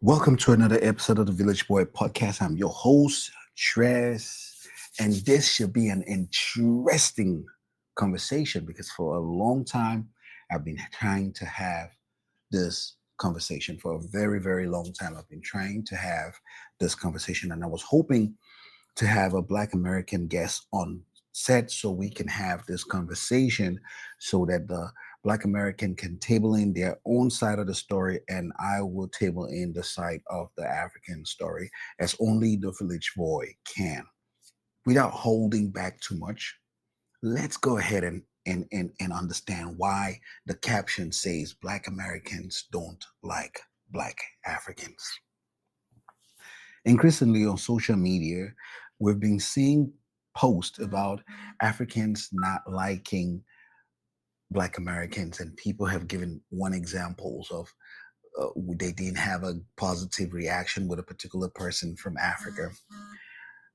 Welcome to another episode of the Village Boy Podcast. I'm your host, Tres, and this should be an interesting conversation because for a long time I've been trying to have this conversation. For a very, very long time I've been trying to have this conversation, and I was hoping to have a Black American guest on set so we can have this conversation so that the Black American can table in their own side of the story and I will table in the side of the African story as only the village boy can. Without holding back too much, let's go ahead and understand why the caption says Black Americans don't like Black Africans. Increasingly on social media, we've been seeing posts about Africans not liking Black Americans, and people have given one examples of they didn't have a positive reaction with a particular person from Africa.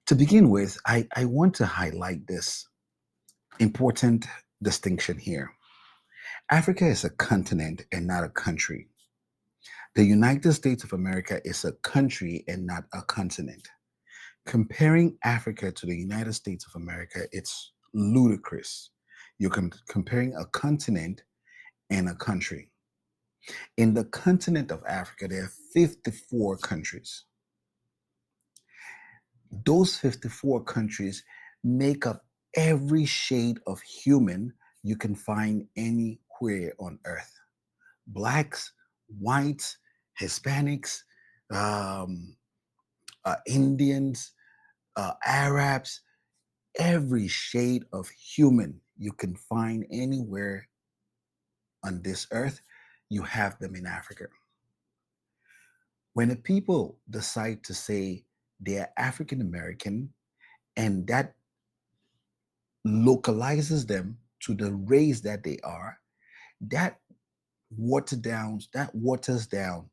To begin with, I want to highlight this important distinction here. Africa is a continent and not a country. The United States of America is a country and not a continent. Comparing Africa to the United States of America, it's ludicrous. You're comparing a continent and a country. In the continent of Africa, there are 54 countries. Those 54 countries make up every shade of human you can find anywhere on earth. Blacks, whites, Hispanics, Indians, Arabs, every shade of human you can find anywhere on this earth, you have them in Africa. When the people decide to say they're African American and that localizes them to the race that they are, that waters down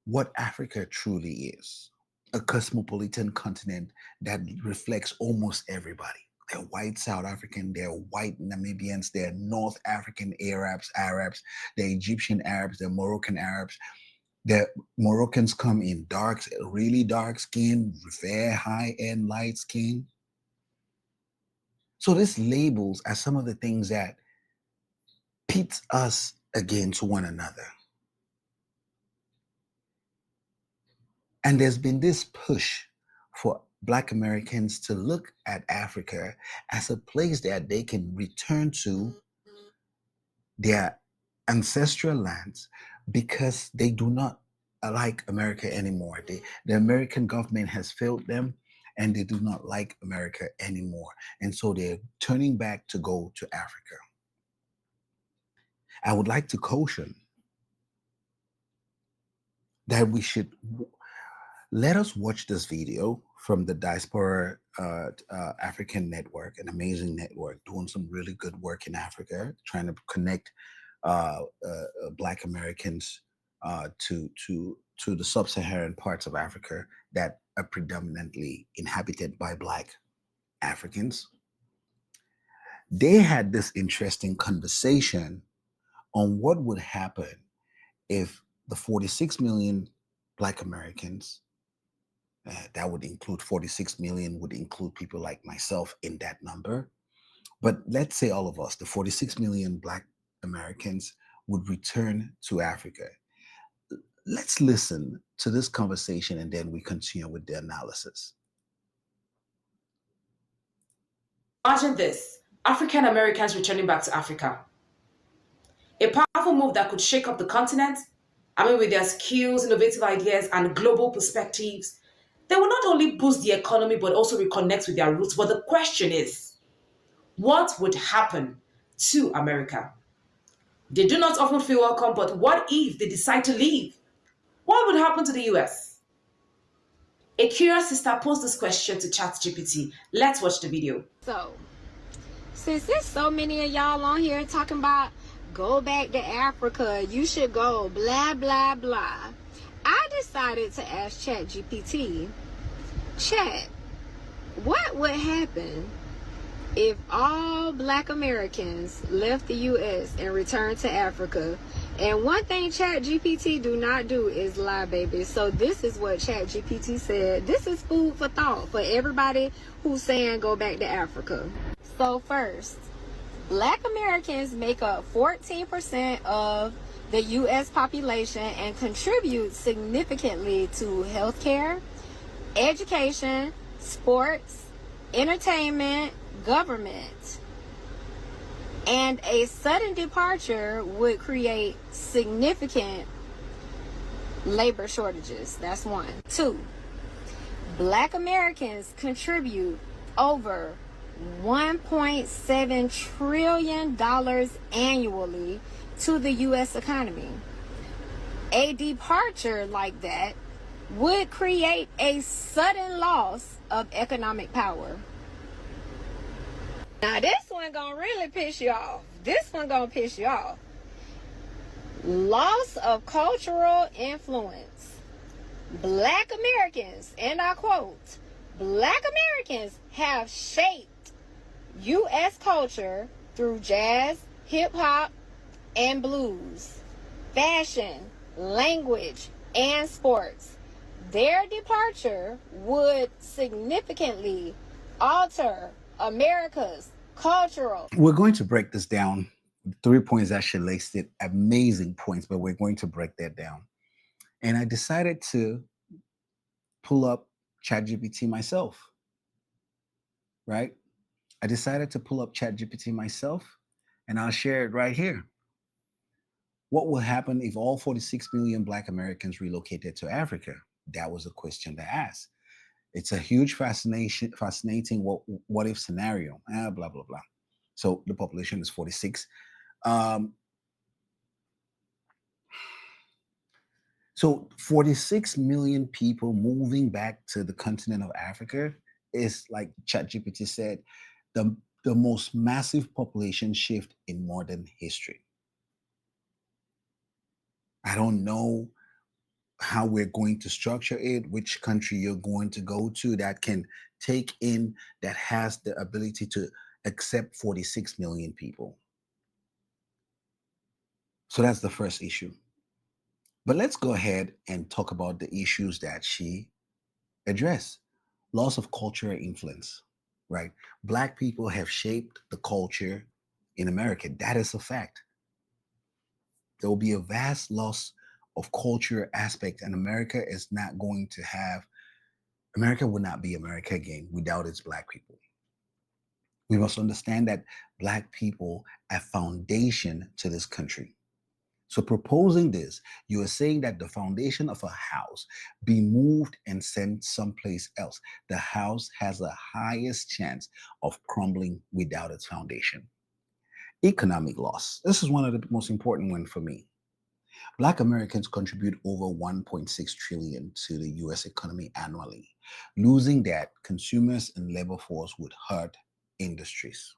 what Africa truly is. A cosmopolitan continent that reflects almost everybody. They're white South African, they're white Namibians, they're North African Arabs, they're Egyptian Arabs, they're Moroccan Arabs. The Moroccans come in dark, really dark skin, very high-end light skin. So these labels are some of the things that pits us against one another. And there's been this push for Black Americans to look at Africa as a place that they can return to their ancestral lands because they do not like America anymore. The American government has failed them and they do not like America anymore. And so they're turning back to go to Africa. I would like to caution that we should let us watch this video from the Diaspora African Network, an amazing network doing some really good work in Africa, trying to connect Black Americans to the sub-Saharan parts of Africa that are predominantly inhabited by Black Africans. They had this interesting conversation on what would happen if the 46 million Black Americans, that would include 46 million, would include people like myself in that number. But let's say all of us, the 46 million Black Americans, would return to Africa. Let's listen to this conversation and then we continue with the analysis. Imagine this, African Americans returning back to Africa. A powerful move that could shake up the continent. With their skills, innovative ideas, and global perspectives, they will not only boost the economy but also reconnect with their roots. But the question is, what would happen to America? They do not often feel welcome, but what if they decide to leave? What would happen to the US? A curious sister posed this question to ChatGPT. Let's watch the video. So, since there's so many of y'all on here talking about go back to Africa, you should go, blah, blah, blah, I decided to ask ChatGPT, Chat, what would happen if all Black Americans left the U.S. and returned to Africa And one thing ChatGPT do not do is lie, baby. So this is what ChatGPT said. This is food for thought for everybody who's saying go back to Africa. So first, Black Americans make up 14% of the U.S. population and contribute significantly to healthcare, education, sports, entertainment, government. And a sudden departure would create significant labor shortages. That's one. Two, Black Americans contribute over $1.7 trillion annually to the U.S. economy. A departure like that would create a sudden loss of economic power. Now this one gonna really piss you off. This one gonna piss you off. Loss of cultural influence. Black Americans, and I quote, Black Americans have shaped U.S. culture through jazz, hip-hop, and blues, fashion, language, and sports. Their departure would significantly alter America's cultural. We're going to break this down. 3 points that she listed, amazing points, but we're going to break that down. And I decided to pull up ChatGPT myself, right? I decided to pull up ChatGPT myself, and I'll share it right here. What will happen if all 46 million Black Americans relocated to Africa? That was a question to ask. It's a huge fascinating what if scenario, blah, blah, blah. So the population is 46. So 46 million people moving back to the continent of Africa is, like ChatGPT said, the most massive population shift in modern history. I don't know how we're going to structure it, which country you're going to go to that can take in, that has the ability to accept 46 million people. So that's the first issue. But let's go ahead and talk about the issues that she addressed. Loss of cultural influence, right? Black people have shaped the culture in America. That is a fact. There will be a vast loss of culture aspect, and America will not be America again without its Black people. We must understand that Black people are foundation to this country. So proposing this, you are saying that the foundation of a house be moved and sent someplace else. The house has the highest chance of crumbling without its foundation. Economic loss. This is one of the most important ones for me. Black Americans contribute over 1.6 trillion to the U.S. economy annually. Losing that, consumers and labor force would hurt industries.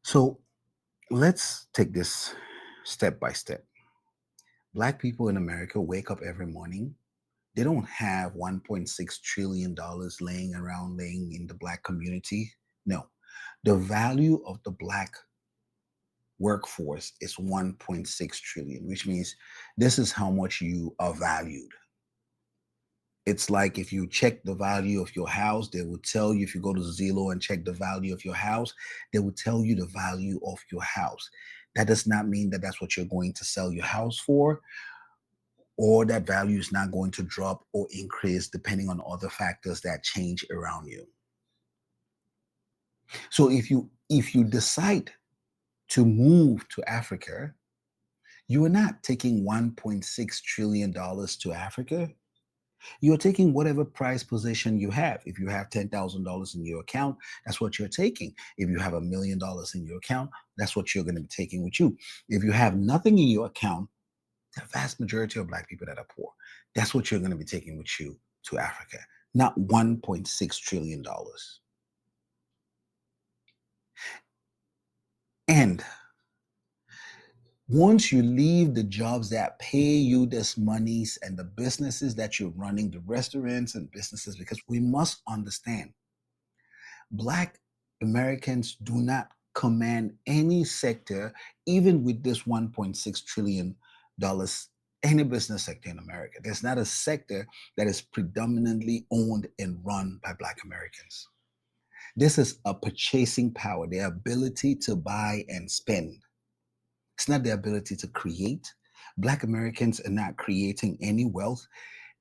So let's take this step by step. Black people in America wake up every morning. They don't have $1.6 trillion laying in the Black community. No, the value of the Black workforce is 1.6 trillion, which means this is how much you are valued. It's like if you check the value of your house, they will tell you, if you go to Zillow and check the value of your house, they will tell you the value of your house. That does not mean that that's what you're going to sell your house for, or that value is not going to drop or increase depending on other factors that change around you. So if you decide to move to Africa, you are not taking $1.6 trillion to Africa. You're taking whatever price position you have. If you have $10,000 in your account, that's what you're taking. If you have $1 million in your account, that's what you're going to be taking with you. If you have nothing in your account, the vast majority of Black people that are poor, that's what you're going to be taking with you to Africa, not $1.6 trillion. And once you leave the jobs that pay you this monies and the businesses that you're running, the restaurants and businesses, because we must understand, Black Americans do not command any sector, even with this $1.6 trillion, any business sector in America. There's not a sector that is predominantly owned and run by Black Americans. This is a purchasing power, the ability to buy and spend. It's not the ability to create. Black Americans are not creating any wealth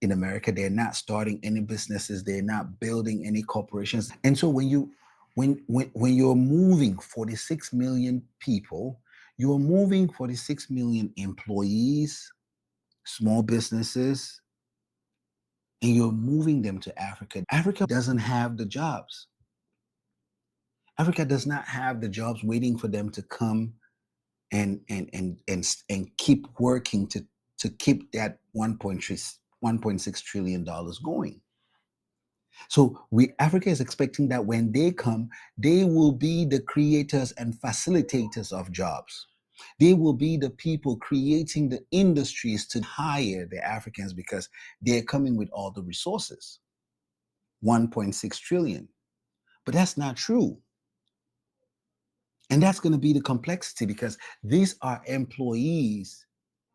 in America. They're not starting any businesses. They're not building any corporations. And so when you're moving 46 million people, you're moving 46 million employees, small businesses, and you're moving them to Africa. Africa doesn't have the jobs. Africa does not have the jobs waiting for them to come and keep working to keep that 1.6 trillion dollars going. So Africa is expecting that when they come, they will be the creators and facilitators of jobs. They will be the people creating the industries to hire the Africans because they're coming with all the resources. 1.6 trillion. But that's not true. And that's going to be the complexity because these are employees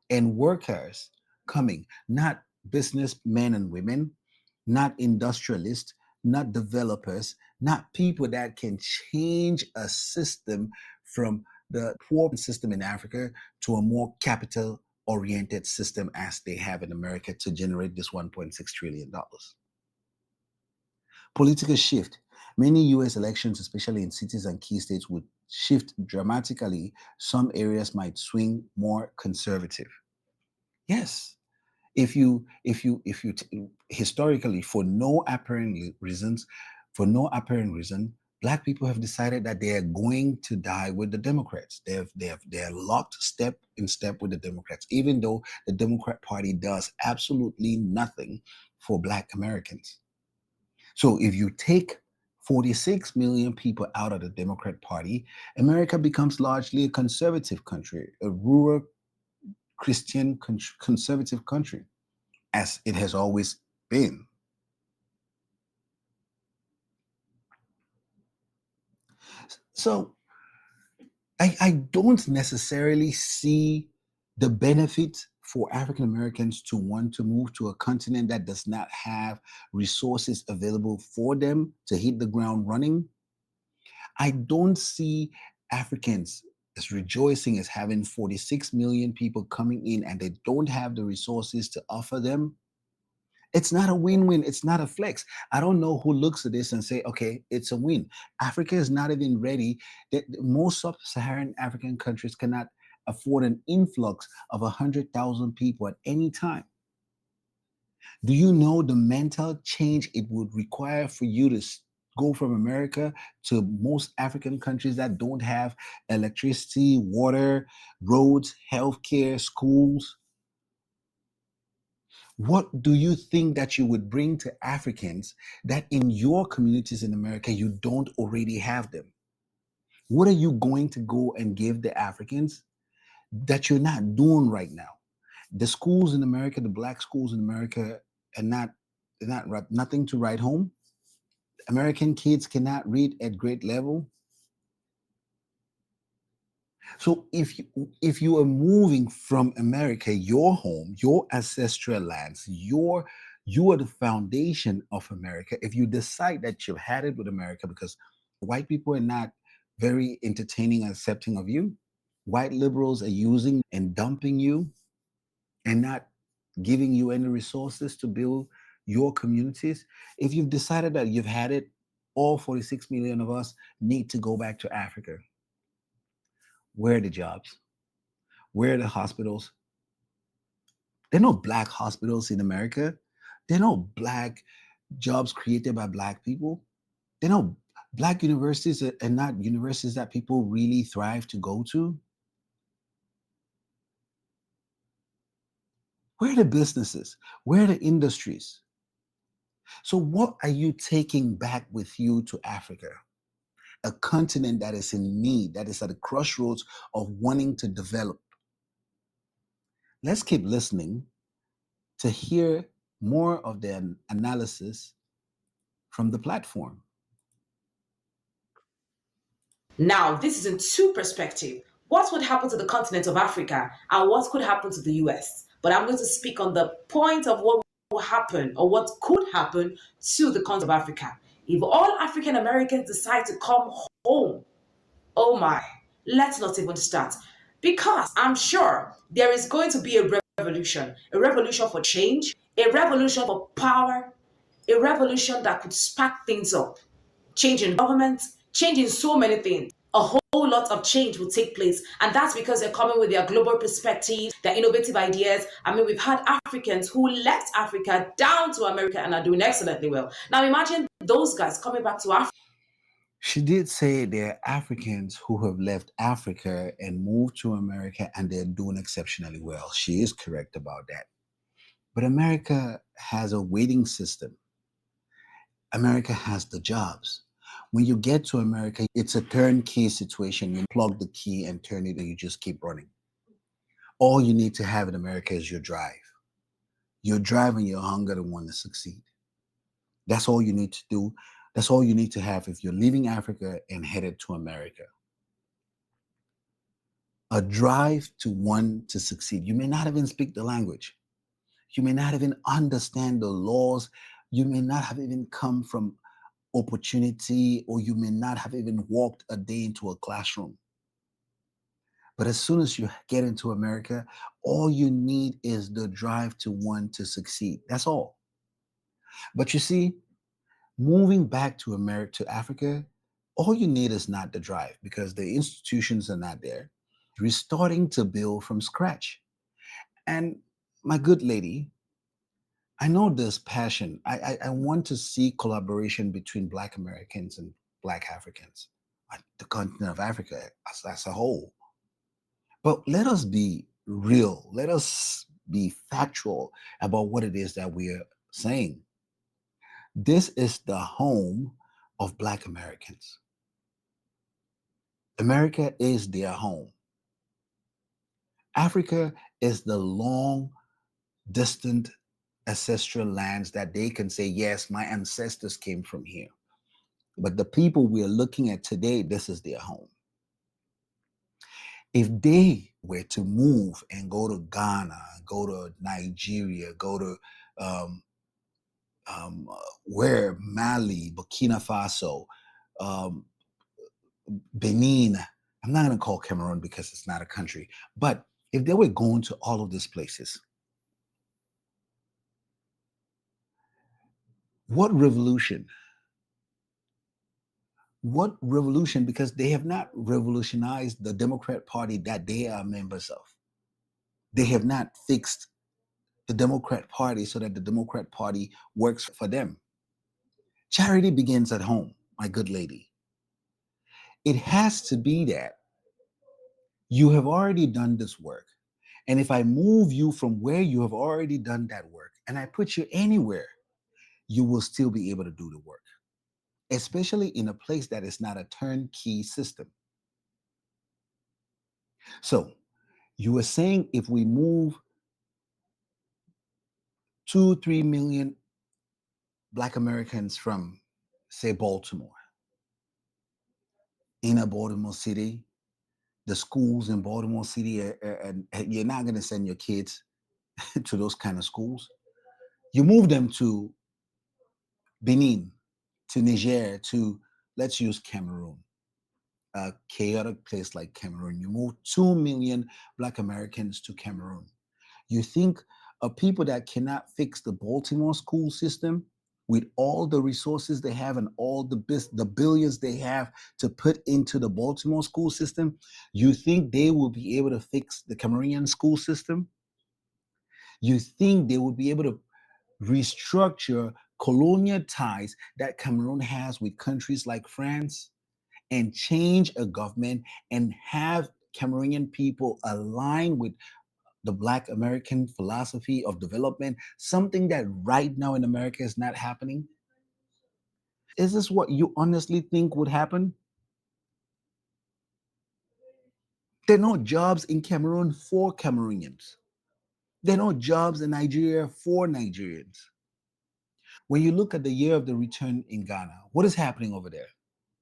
and workers coming, not businessmen and women, not industrialists, not developers, not people that can change a system from the poor system in Africa to a more capital oriented system as they have in America to generate this $1.6 trillion. Political shift. Many US elections, especially in cities and key states, would shift dramatically. Some areas might swing more conservative. Yes, if you historically, for no apparent reason, Black people have decided that they are going to die with the Democrats. They're locked step in step with the Democrats, even though the Democrat Party does absolutely nothing for Black Americans. So if you take 46 million people out of the Democrat Party, America becomes largely a conservative country, a rural Christian conservative country, as it has always been. So I don't necessarily see the benefit for African Americans to want to move to a continent that does not have resources available for them to hit the ground running. I don't see Africans as rejoicing as having 46 million people coming in and they don't have the resources to offer them. It's not a win-win. It's not a flex. I don't know who looks at this and say, okay, it's a win. Africa is not even ready. Most sub-Saharan African countries cannot afford an influx of 100,000 people at any time. Do you know the mental change it would require for you to go from America to most African countries that don't have electricity, water, roads, healthcare, schools? What do you think that you would bring to Africans that in your communities in America you don't already have them? What are you going to go and give the Africans that you're not doing right now? The schools in America, the Black schools in America, are not nothing to write home. American kids cannot read at grade level. So if you are moving from America, your home, your ancestral lands, you are the foundation of America. If you decide that you've had it with America, because white people are not very entertaining and accepting of you, white liberals are using and dumping you and not giving you any resources to build your communities. If you've decided that you've had it, all 46 million of us need to go back to Africa. Where are the jobs? Where are the hospitals? There are no Black hospitals in America. There are no Black jobs created by Black people. There are no Black universities and not universities that people really thrive to go to. Where are the businesses? Where are the industries? So, what are you taking back with you to Africa? A continent that is in need, that is at the crossroads of wanting to develop. Let's keep listening to hear more of the analysis from the platform. Now, this is in two perspectives. What would happen to the continent of Africa and what could happen to the US? But I'm going to speak on the point of what will happen or what could happen to the continent of Africa. If all African Americans decide to come home, oh my, let's not even start. Because I'm sure there is going to be a revolution for change, a revolution for power, a revolution that could spark things up. Changing government, changing so many things. A whole lot of change will take place. And that's because they're coming with their global perspective, their innovative ideas. I mean, we've had Africans who left Africa down to America and are doing excellently well. Now imagine those guys coming back to Africa. She did say there are Africans who have left Africa and moved to America and they're doing exceptionally well. She is correct about that. But America has a waiting system. America has the jobs. When you get to America, it's a turnkey situation. You plug the key and turn it and you just keep running. All you need to have in America is your drive. Your drive and your hunger to want to succeed. That's all you need to do. That's all you need to have if you're leaving Africa and headed to America. A drive to want to succeed. You may not even speak the language. You may not even understand the laws. You may not have even come from opportunity, or you may not have even walked a day into a classroom. But as soon as you get into America, all you need is the drive to want to succeed. That's all. But you see, moving back to America, to Africa, all you need is not the drive because the institutions are not there. We're starting to build from scratch. And my good lady, I know there's passion. I want to see collaboration between Black Americans and Black Africans, the continent of Africa as a whole. But let us be real. Let us be factual about what it is that we're saying. This is the home of Black Americans. America is their home. Africa is the long, distant ancestral lands that they can say, yes, my ancestors came from here. But the people we are looking at today, this is their home. If they were to move and go to Ghana, go to Nigeria, go to where Mali, Burkina Faso, um, Benin, I'm not going to call Cameroon because it's not a country, but if they were going to all of these places, what revolution? What revolution? Because they have not revolutionized the Democrat Party that they are members of. They have not fixed the Democrat Party so that the Democrat Party works for them. Charity begins at home, my good lady. It has to be that you have already done this work. And if I move you from where you have already done that work and I put you anywhere, you will still be able to do the work, especially in a place that is not a turnkey system. So you were saying if we move 2, 3 million Black Americans from, say, Baltimore, inner Baltimore City, the schools in Baltimore City, and you're not going to send your kids to those kind of schools. You move them to Benin, to Niger, to, let's use Cameroon, a chaotic place like Cameroon. You move 2 million Black Americans to Cameroon. You think of people that cannot fix the Baltimore school system with all the resources they have and all the billions they have to put into the Baltimore school system, you think they will be able to fix the Cameroonian school system? You think they will be able to restructure colonial ties that Cameroon has with countries like France and change a government and have Cameroonian people align with the Black American philosophy of development, something that right now in America is not happening? Is this what you honestly think would happen? There are no jobs in Cameroon for Cameroonians. There are no jobs in Nigeria for Nigerians. When you look at the year of the return in Ghana, what is happening over there?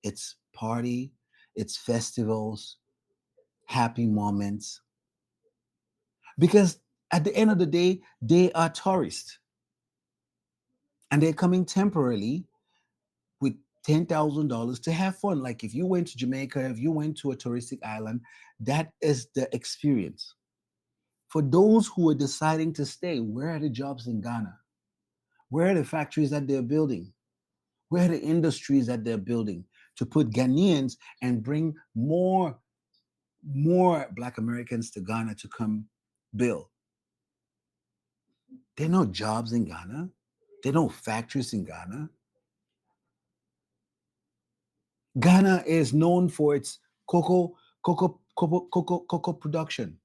It's party, its festivals, happy moments. Because at the end of the day, they are tourists and they're coming temporarily with $10,000 to have fun. Like if you went to Jamaica, if you went to a touristic island, that is the experience. For those who are deciding to stay, where are the jobs in Ghana? Where are the factories that they're building? Where are the industries that they're building to put Ghanaians and bring more Black Americans to Ghana to come build? There are no jobs in Ghana. There are no factories in Ghana. Ghana is known for its cocoa production.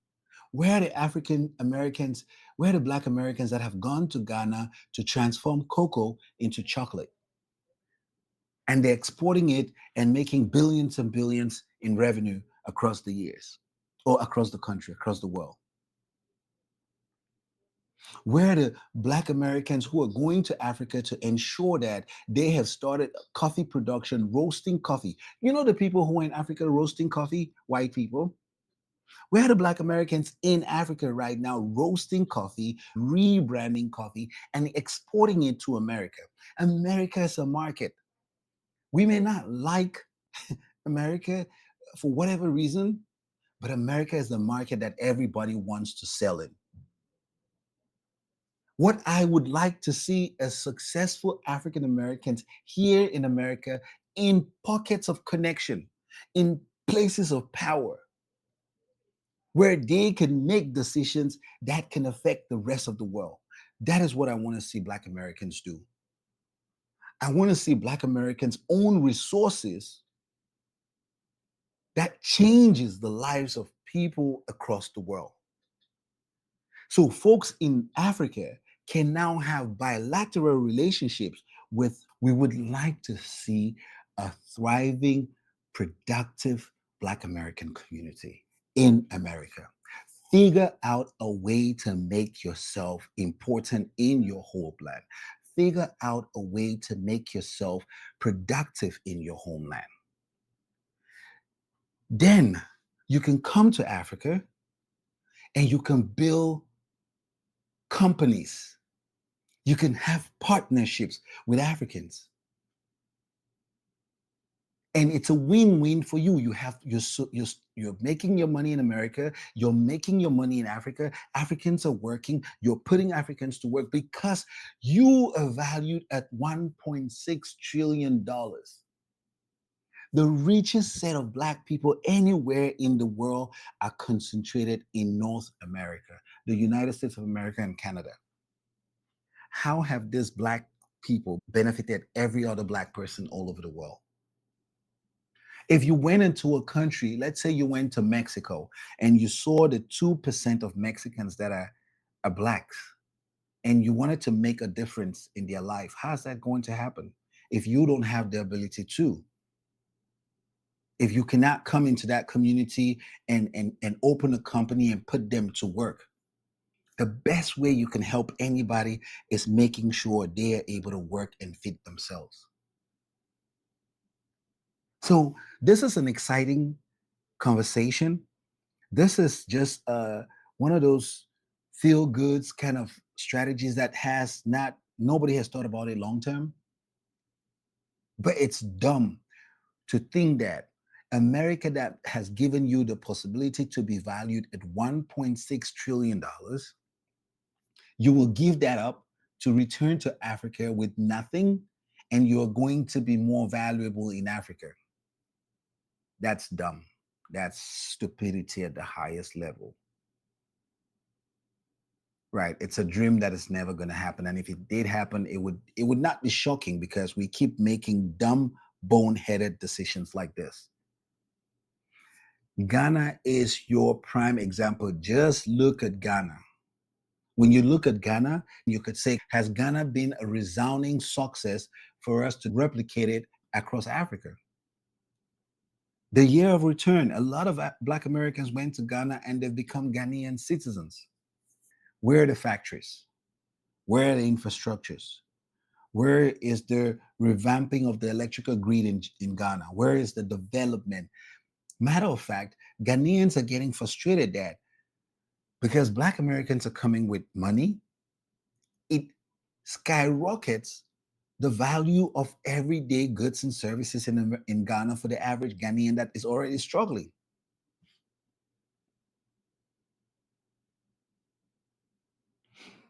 Where are the African Americans, where are the Black Americans that have gone to Ghana to transform cocoa into chocolate? And they're exporting it and making billions and billions in revenue across the years, or across the country, across the world. Where are the Black Americans who are going to Africa to ensure that they have started coffee production, roasting coffee? You know the people who are in Africa roasting coffee, white people? Where are the Black Americans in Africa right now roasting coffee, rebranding coffee, and exporting it to America? America is a market. We may not like America for whatever reason, but America is the market that everybody wants to sell in. What I would like to see as successful African Americans here in America in pockets of connection, in places of power, where they can make decisions that can affect the rest of the world. That is what I want to see Black Americans do. I want to see Black Americans own resources that changes the lives of people across the world. So folks in Africa can now have bilateral relationships with, we would like to see a thriving, productive Black American community in America. Figure out a way to make yourself important in your homeland. Figure out a way to make yourself productive in your homeland. Then you can come to Africa and you can build companies. You can have partnerships with Africans. And it's a win-win for you. You're making your money in America, you're making your money in Africa. Africans are working, you're putting Africans to work because you are valued at $1.6 trillion. The richest set of Black people anywhere in the world are concentrated in North America, the United States of America and Canada. How have these Black people benefited every other Black person all over the world? If you went into a country, let's say you went to Mexico and you saw the 2% of Mexicans that are Blacks, and you wanted to make a difference in their life, how's that going to happen if you don't have the ability to? If you cannot come into that community and open a company and put them to work? The best way you can help anybody is making sure they are able to work and feed themselves. So this is an exciting conversation. This is just one of those feel goods kind of strategies that nobody has thought about it long term. But it's dumb to think that America, that has given you the possibility to be valued at $1.6 trillion, you will give that up to return to Africa with nothing, and you're going to be more valuable in Africa. That's dumb. That's stupidity at the highest level. Right. It's a dream that is never going to happen. And if it did happen, it would not be shocking because we keep making dumb, boneheaded decisions like this. Ghana is your prime example. Just look at Ghana. When you look at Ghana, you could say, has Ghana been a resounding success for us to replicate it across Africa? The year of return, a lot of Black Americans went to Ghana and they've become Ghanaian citizens. Where are the factories? Where are the infrastructures? Where is the revamping of the electrical grid in Ghana? Where is the development? Matter of fact, Ghanaians are getting frustrated that because Black Americans are coming with money, it skyrockets the value of everyday goods and services in Ghana for the average Ghanaian that is already struggling.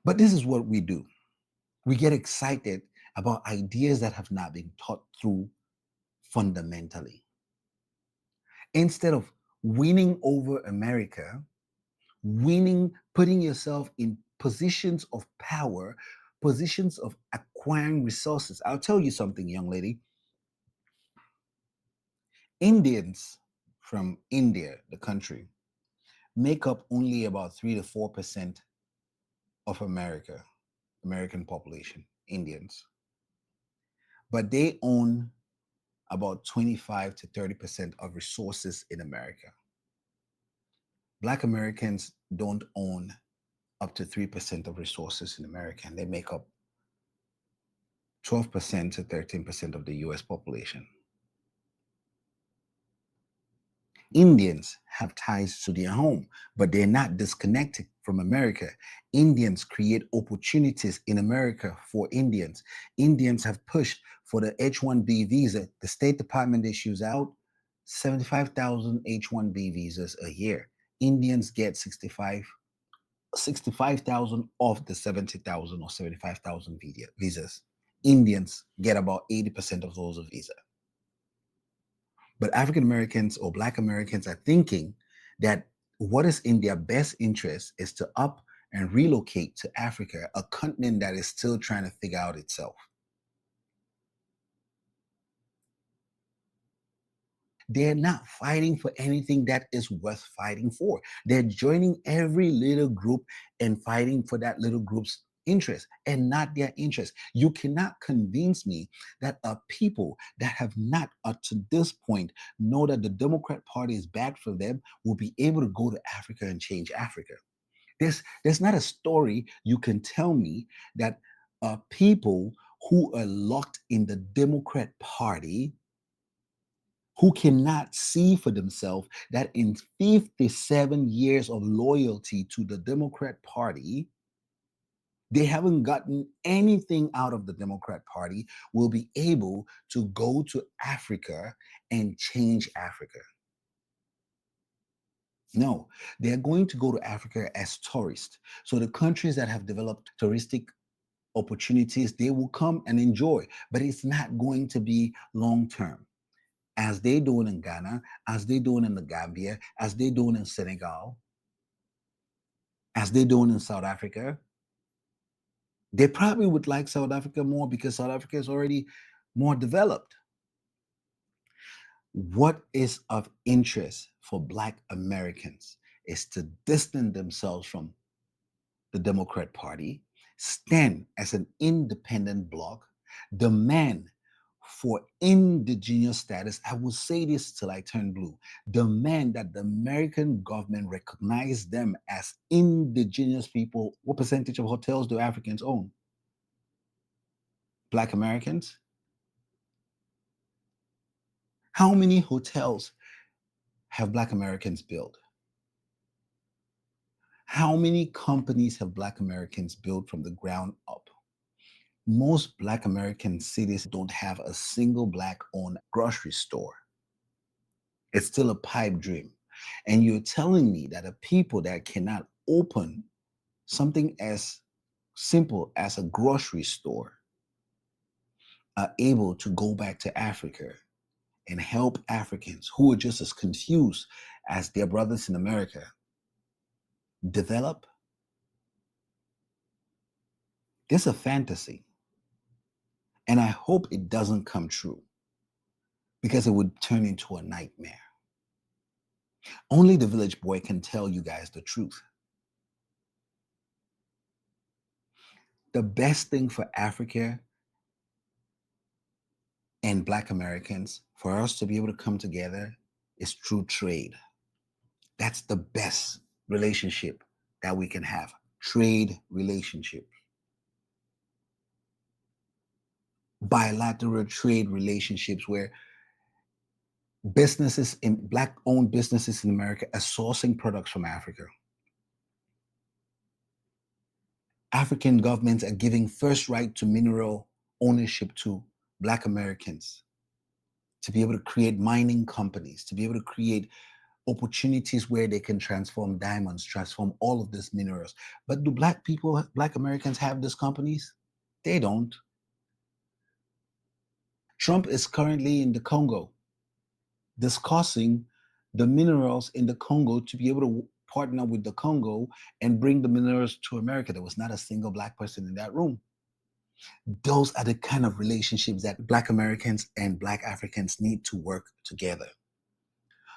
But this is what we do. We get excited about ideas that have not been taught through fundamentally. Instead of winning over America, putting yourself in positions of power, positions of acquiring resources. I'll tell you something, young lady. Indians from India, the country, make up only about 3 to 4% of American population, Indians. But they own about 25 to 30% of resources in America. Black Americans don't own up to 3% of resources in America, and they make up 12% to 13% of the US population. Indians have ties to their home, but they're not disconnected from America. Indians create opportunities in America for Indians. Indians have pushed for the H-1B visa. The State Department issues out 75,000 H-1B visas a year. Indians get 65,000 of the 70,000 or 75,000 visas. Indians get about 80% of those visas. But African Americans or Black Americans are thinking that what is in their best interest is to up and relocate to Africa, a continent that is still trying to figure out itself. They're not fighting for anything that is worth fighting for. They're joining every little group and fighting for that little group's interest and not their interest. You cannot convince me that a people that have not up to this point know that the Democrat Party is bad for them will be able to go to Africa and change Africa. There's not a story you can tell me that people who are locked in the Democrat Party who cannot see for themselves that in 57 years of loyalty to the Democrat Party, they haven't gotten anything out of the Democrat Party, will be able to go to Africa and change Africa. No, they're going to go to Africa as tourists. So the countries that have developed touristic opportunities, they will come and enjoy, but it's not going to be long term. As they doing in Ghana, as they doing in the Gambia, as they doing in Senegal, as they doing in South Africa. They probably would like South Africa more because South Africa is already more developed. What is of interest for Black Americans is to distance themselves from the Democrat Party, stand as an independent bloc, demand for indigenous status. I will say this till I turn blue. Demand that the American government recognize them as indigenous people. What percentage of hotels do Africans own? Black Americans? How many hotels have Black Americans built? How many companies have Black Americans built from the ground up? Most Black American cities don't have a single Black owned grocery store. It's still a pipe dream. And you're telling me that a people that cannot open something as simple as a grocery store are able to go back to Africa and help Africans who are just as confused as their brothers in America develop? This is a fantasy. And I hope it doesn't come true because it would turn into a nightmare. Only the village boy can tell you guys the truth. The best thing for Africa and Black Americans, for us to be able to come together, is through trade. That's the best relationship that we can have. Trade relationship. Bilateral trade relationships where Businesses in Black-owned businesses in America are sourcing products from Africa. African governments are giving first right to mineral ownership to Black Americans to be able to create mining companies, to be able to create opportunities where they can transform diamonds, transform all of these minerals. But do Black people, Black Americans have these companies? They don't. Trump is currently in the Congo discussing the minerals in the Congo to be able to partner with the Congo and bring the minerals to America. There was not a single Black person in that room. Those are the kind of relationships that Black Americans and Black Africans need to work together.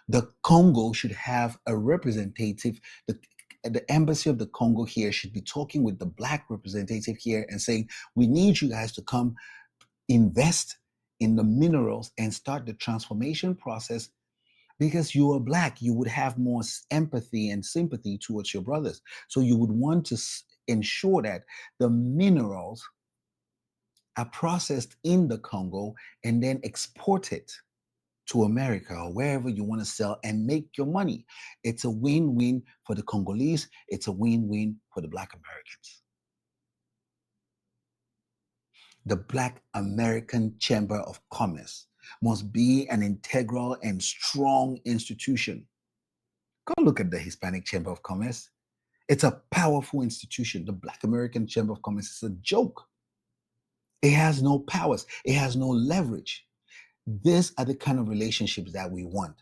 The Congo should have a representative. The embassy of the Congo here should be talking with the Black representative here and saying, we need you guys to come invest in the minerals and start the transformation process, because you are Black. You would have more empathy and sympathy towards your brothers. So you would want to ensure that the minerals are processed in the Congo and then exported to America or wherever you want to sell and make your money. It's a win-win for the Congolese. It's a win-win for the Black Americans. The Black American Chamber of Commerce must be an integral and strong institution. Go look at the Hispanic Chamber of Commerce. It's a powerful institution. The Black American Chamber of Commerce is a joke. It has no powers. It has no leverage. These are the kind of relationships that we want.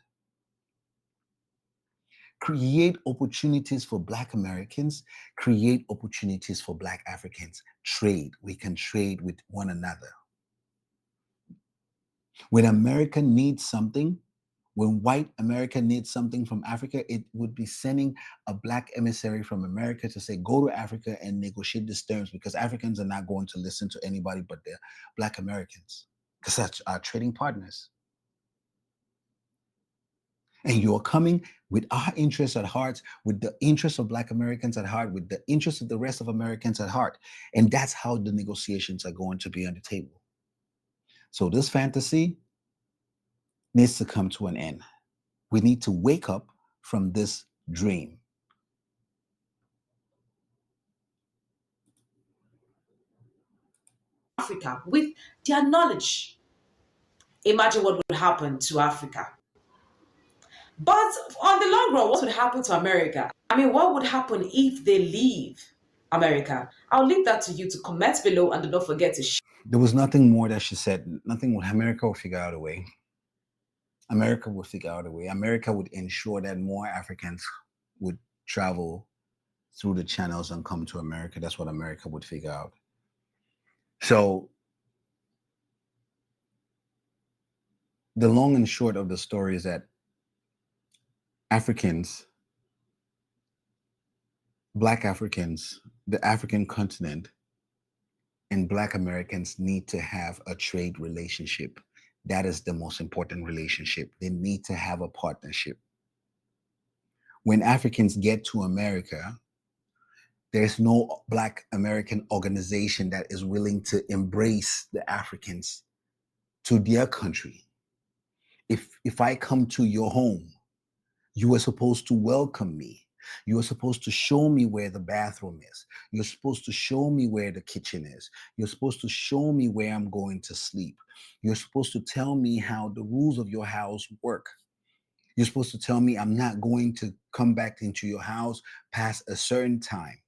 Create opportunities for Black Americans, create opportunities for Black Africans. Trade. We can trade with one another. When America needs something, when white America needs something from Africa, it would be sending a Black emissary from America to say, go to Africa and negotiate these terms, because Africans are not going to listen to anybody but their Black Americans, because that's our trading partners. And you're coming with our interests at heart, with the interests of Black Americans at heart, with the interests of the rest of Americans at heart. And that's how the negotiations are going to be on the table. So this fantasy needs to come to an end. We need to wake up from this dream. Africa with their knowledge. Imagine what would happen to Africa. But on the long run, what would happen to America? I mean, what would happen if they leave America? I'll leave that to you to comment below, and do not forget to share. There was nothing more that she said. Nothing. America will figure out a way. America will figure out a way. America would ensure that more Africans would travel through the channels and come to America. That's what America would figure out. So the long and short of the story is that Africans, Black Africans, the African continent, and Black Americans need to have a trade relationship. That is the most important relationship. They need to have a partnership. When Africans get to America, there's no Black American organization that is willing to embrace the Africans to their country. If I come to your home, you are supposed to welcome me. You are supposed to show me where the bathroom is. You're supposed to show me where the kitchen is. You're supposed to show me where I'm going to sleep. You're supposed to tell me how the rules of your house work. You're supposed to tell me I'm not going to come back into your house past a certain time.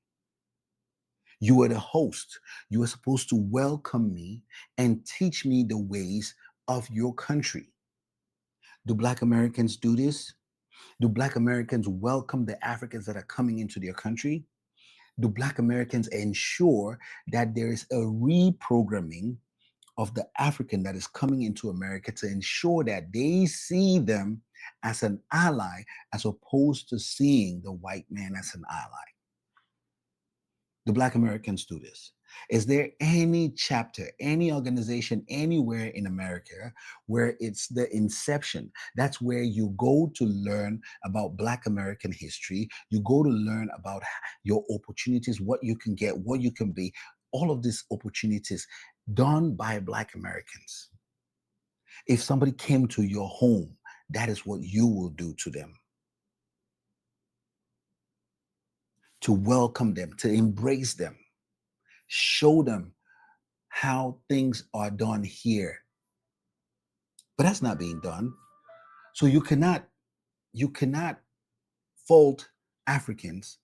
You are the host. You are supposed to welcome me and teach me the ways of your country. Do Black Americans do this? Do Black Americans welcome the Africans that are coming into their country? Do Black Americans ensure that there is a reprogramming of the African that is coming into America to ensure that they see them as an ally as opposed to seeing the white man as an ally? Do Black Americans do this? Is there any chapter, any organization anywhere in America where it's the inception? That's where you go to learn about Black American history. You go to learn about your opportunities, what you can get, what you can be, all of these opportunities done by Black Americans. If somebody came to your home that is what you will do to them. To welcome them, to embrace them, show them how things are done here. But that's not being done. So you cannot fault Africans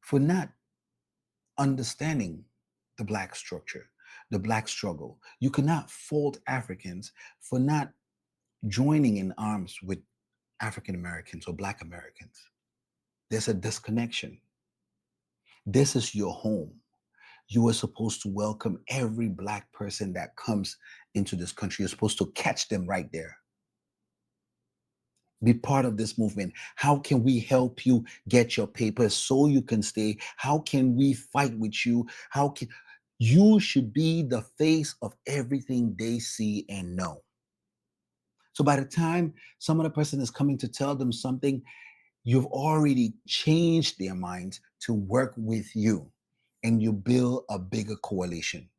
for not understanding the Black structure, the Black struggle. You cannot fault Africans for not joining in arms with African Americans or Black Americans. There's a disconnection. This is your home. You are supposed to welcome every Black person that comes into this country. You're supposed to catch them right there. Be part of this movement. How can we help you get your papers so you can stay? How can we fight with you? How can you should be the face of everything they see and know. So by the time some other person is coming to tell them something, you've already changed their minds to work with you, and you build a bigger coalition.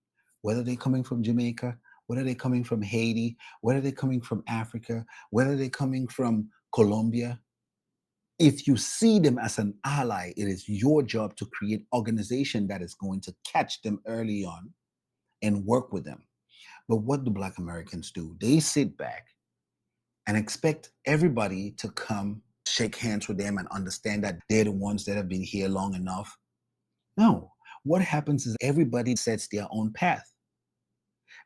Whether they're coming from Jamaica, whether they're coming from Haiti, whether they're coming from Africa, whether they're coming from Colombia, if you see them as an ally, it is your job to create organization that is going to catch them early on and work with them. But what do Black Americans do? They sit back and expect everybody to come shake hands with them and understand that they're the ones that have been here long enough. No, what happens is everybody sets their own path.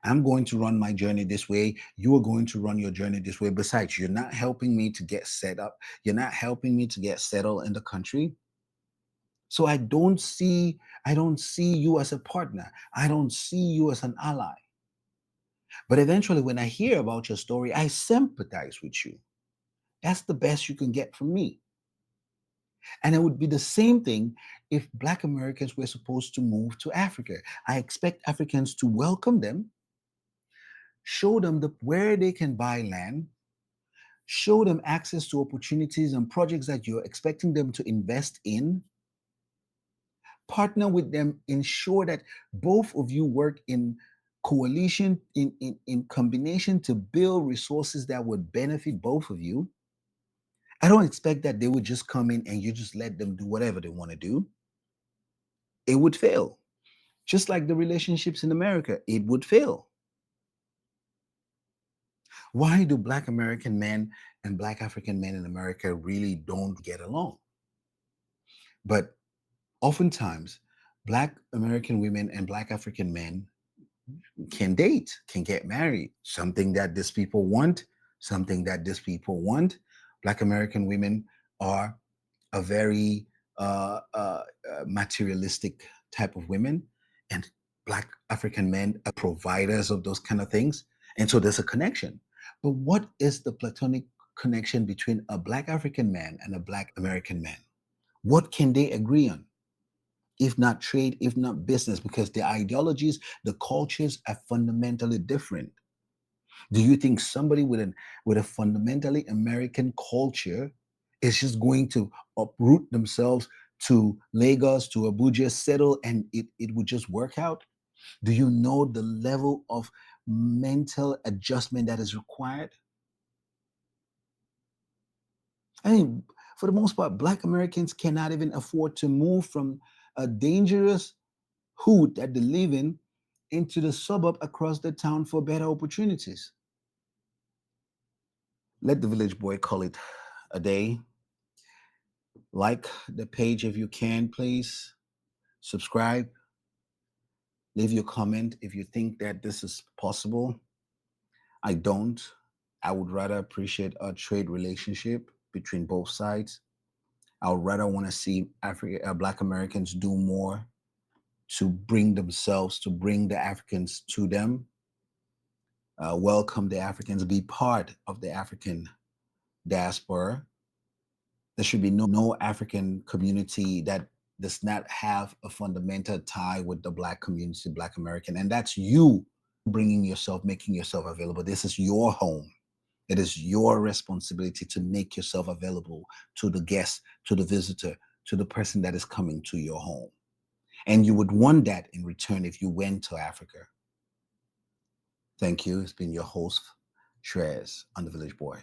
I'm going to run my journey this way. You are going to run your journey this way. Besides, you're not helping me to get set up. You're not helping me to get settled in the country. So I don't see you as a partner. I don't see you as an ally. But eventually, when I hear about your story, I sympathize with you. That's the best you can get from me. And it would be the same thing if Black Americans were supposed to move to Africa. I expect Africans to welcome them, show them where they can buy land, show them access to opportunities and projects that you're expecting them to invest in, partner with them, ensure that both of you work in coalition, in combination to build resources that would benefit both of you. I don't expect that they would just come in and you just let them do whatever they want to do. It would fail. Just like the relationships in America, it would fail. Why do Black American men and Black African men in America really don't get along? But oftentimes, Black American women and Black African men can date, can get married, something that these people want, something that these people want. Black American women are a very materialistic type of women, and Black African men are providers of those kind of things. And so there's a connection. But what is the platonic connection between a Black African man and a Black American man? What can they agree on? If not trade, if not business, because the ideologies, the cultures are fundamentally different. Do you think somebody with a fundamentally American culture is just going to uproot themselves to Lagos, to Abuja, settle, and it would just work out? Do you know the level of mental adjustment that is required? I mean, for the most part, Black Americans cannot even afford to move from a dangerous hood that they live in into the suburb across the town for better opportunities. Let the village boy call it a day. Like the page if you can, please. Subscribe. Leave your comment if you think that this is possible. I don't. I would rather appreciate a trade relationship between both sides. I would rather want to see Black Americans do more to bring themselves, to bring the Africans to them, welcome the Africans, be part of the African diaspora. There should be no African community that does not have a fundamental tie with the Black community, Black American. And that's you bringing yourself, making yourself available. This is your home. It is your responsibility to make yourself available to the guest, to the visitor, to the person that is coming to your home. And you would want that in return if you went to Africa. Thank you. It's been your host, Shrez, on The Village Boy.